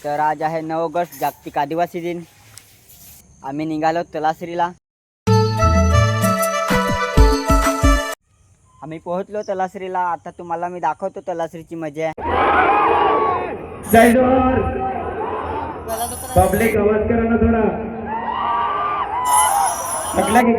तर आज आहे 9 ऑगस्ट जागतिक आदिवासी दिन। आम्ही निघालो तलासरीला। आम्ही पोहोचलो तलासरीला। आता तुम्हाला मी दाखवतो तलासरीची मजा। साइडवर पब्लिक आवाज करा ना थोडा, अगला की